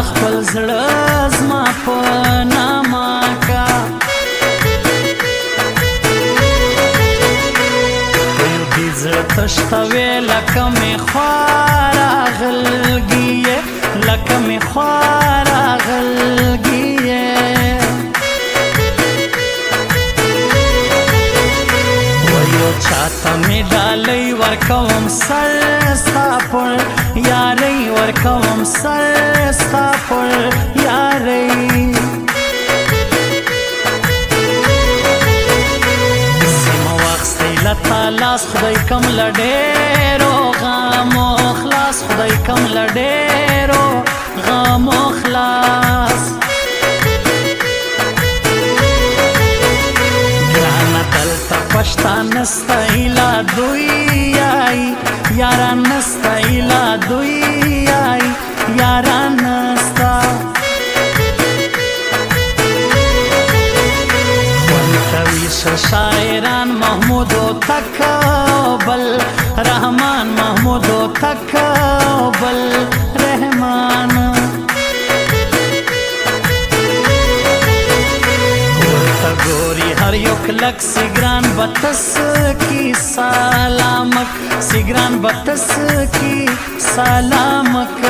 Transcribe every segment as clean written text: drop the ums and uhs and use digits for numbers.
خپل زړه زما په نامه کا دې زړه تشتوي لکه مې خوار اغلګي لکه مې خوار اغلګي چاته می ډالۍ ورکوم سر ستا پر یارۍ ورکوم سر ستا پر یارۍ سیمه واخیستی له تا لاس خدای کم له ډېرو غمو خلاص خدای کم له ډېرو غمو خلاص پشتا نستا ایلا دوی آئی یاران نستا ایلا دوی آئی یاران نستا خوانتویش شاعران محمود و تکبل رحمان محمود و تکبل رحمان گوری هر یو کلک سیگران بتس کی سلامک سیگران بتس کی سلامک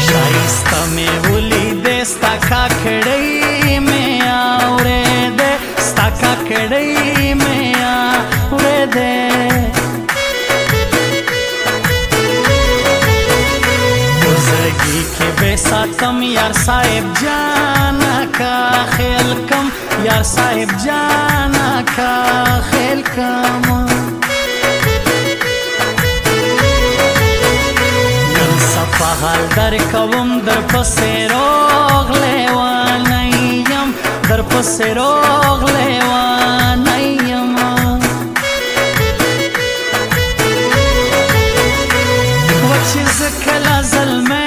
شایستا میں ولی دے ستا کاکڑی میں آورے دے ستا کاکڑی میں آورے دے کی بے ساتم یار صاحب جانا کا خیل کم یار صاحب جانا کا خیل کم نن صفا حال در کوم در پسې روغلیوانیم در پسې روغلیوانیم وچې زه کله زلمی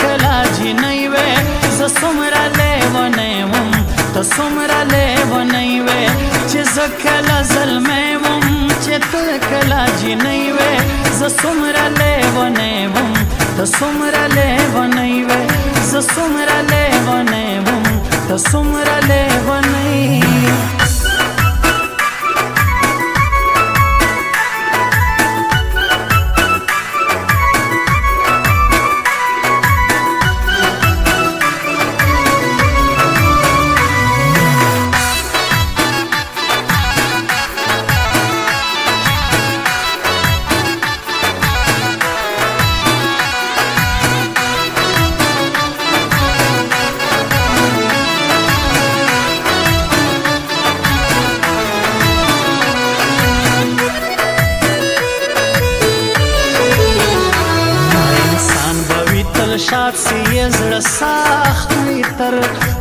کلا جنۍ وې زه څومره لیونی وم ته څومره لیونی وې چې زه کله زلمی وم چې ته کله جنۍ وې زه څومره لیونی وم ته څومره لیونی وې زه څومره لیونی وم ته څومره لیونی شاد سی یہ زړه سخت وي تر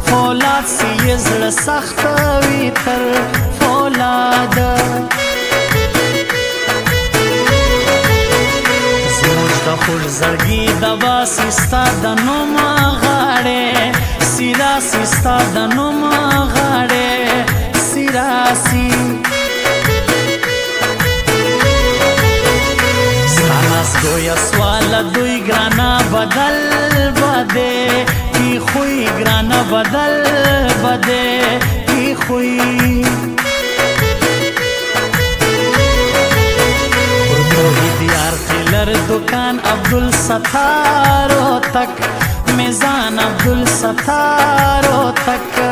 فولاد سی یہ زړه سخت وي تر فولاد زموږ د خوږ زړګي دوا سي ستا د نوم غاړې سیرا سي ستا د نوم غاړې سیرا سي گویا سوال دوی گرانا بدل بده کی خوی گرانا بدل بده کی خوی دیار تیلر دکان عبدالستارو تک میزان عبدالستارو تک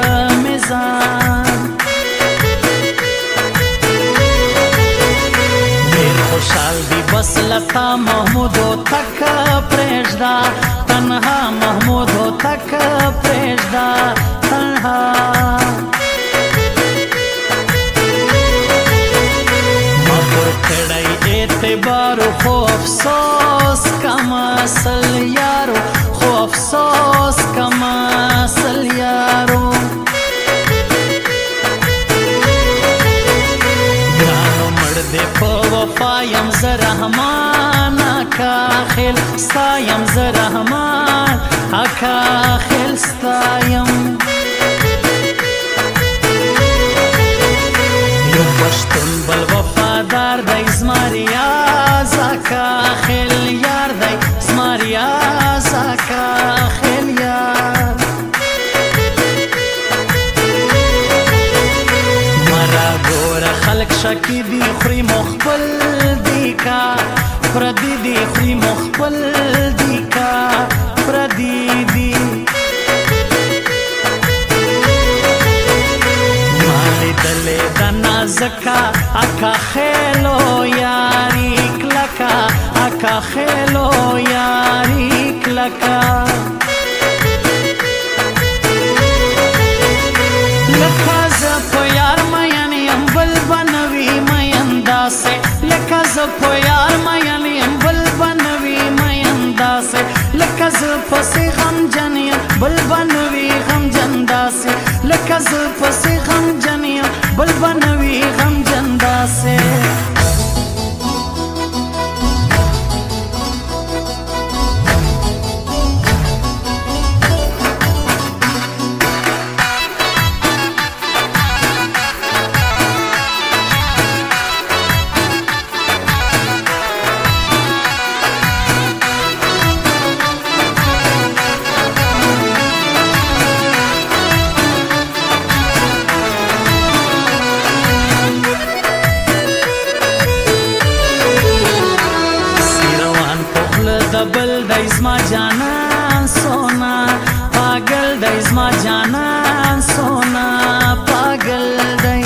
میزان خوشحال دی بس لتا محمود و تک پریشدا تنها محمود و تک پریشدا تنها مپر کڑی اعتبار خو افسوس کما اصل یارو خو افسوس کما اصل یارو دے پا وفا یم ز رحمان اکا خیل ستایم ز رحمان اکا خیل ستایم یو پشتون بل وفادار دا ازما ریاض اکا شکی دی خوري مخبل دی کا پردی دی خوري مخبل دی کا پردی دی مالی دلی دا نازکا اکا خیلو یاری کلکا اکا خیلو یاری کلکا لکا زپو یار مین یم بل بنوی مین داسه لکا زپو یار مین یم بل بنوی مین داسه لکا زپو سی غم جن یم بل بنوی غم جن داسه لکا زپو سی غم جن یم بل بنوی غم جن داسه دبل دایز ما جانان سونا پاگل دایز ما جانان سونا پاگل دای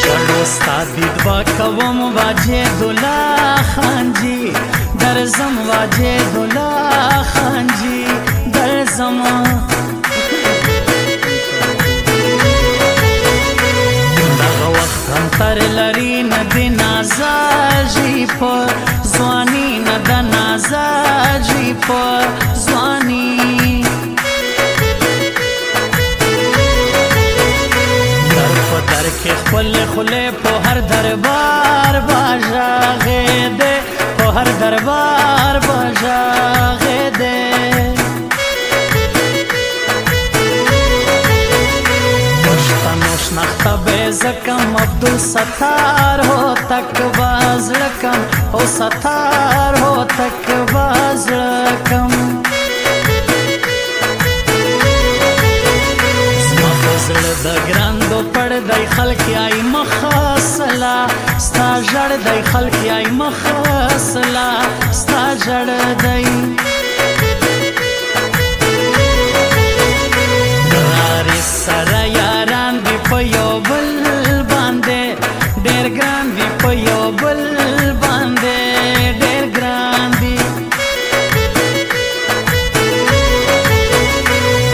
ژړو ستا دید با کوم واجد الله خان جی درځم واجد الله خان جی درځم تر لري نه د نازاجي په ځواني نه د نازاجي په ځواني در په در کې خپل خله په هر دربار باژاغې ده په هر دربار باژاغې ده نختا بیزکم عبدالستار ہو تک باز لکم او ستار ہو تک باز لکم زما فزل د گراندو پڑ دی خلقی آئی مخاصلا ستا جڑ دی خلقی آئی مخاصلا ستا جڑ دی دراری سر یاران دی په یو بل باندې ډېر ګران دی په یو بل باندې ډېر ګران دی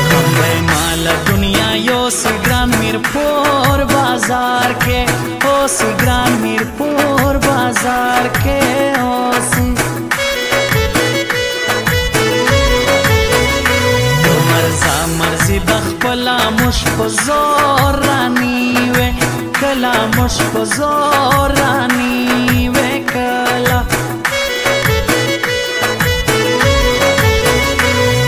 غم به مال دنیا یو سی ګران میرپور بازار کې او سی ګران میرپور بازار کې او سی مرزی بخپلا مش په زور رانی وے کلا مش په زور رانی وے کلا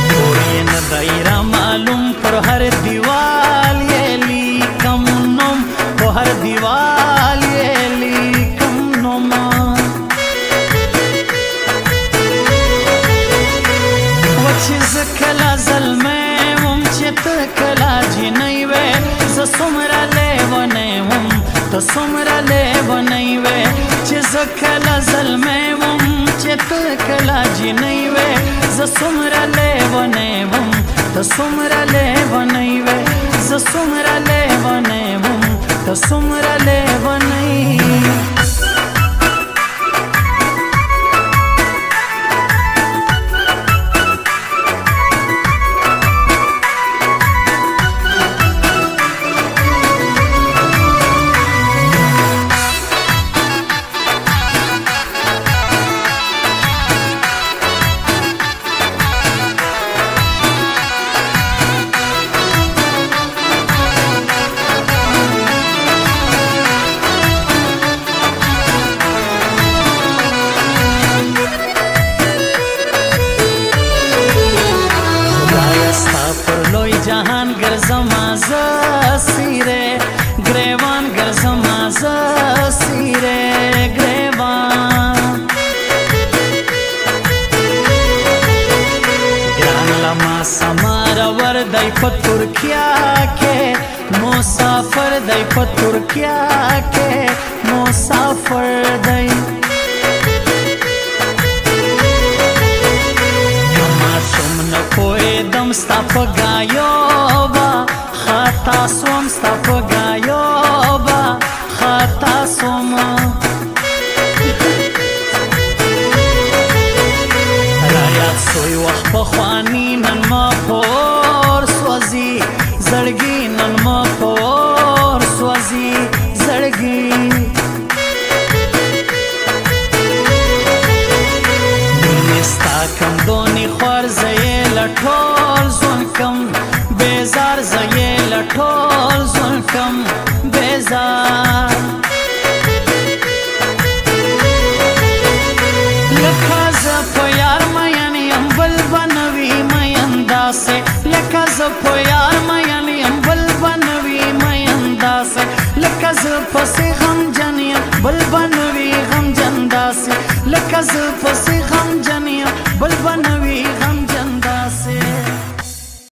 پوری ندائرہ معلوم پر ہر دیوال یہ لیکم نم پر ہر دیوال یہ لیکم نم وچیز کلا ظلمے کلا جنئی وے ز سمرا لیونی وم ته سمرا لیونی وے چې ز کلا ظلمی وم چې ته کلا جنئی وے ز سمرا لیونی وم ته سمرا لیونی وے ز سمرا لیونی وم ته سمرا لیونی جهان ګرځم زه سیره ګریوان ګرځم زه سیره ګریوان ګران لما سمار وردی په ترکیا کې مسافر دی ماشوم نه پوهېدم ستا په ګایوبه خطا سوم ستا په ګایوبه خطا سوم رایاد سوی وخت پخواني نن ما پور سوځي زړګي نن ما پور سوځي زړګي ستا کم دونی خوار زیې لټول ژوند کم بیزار زیې لټول ژوند کم بیزار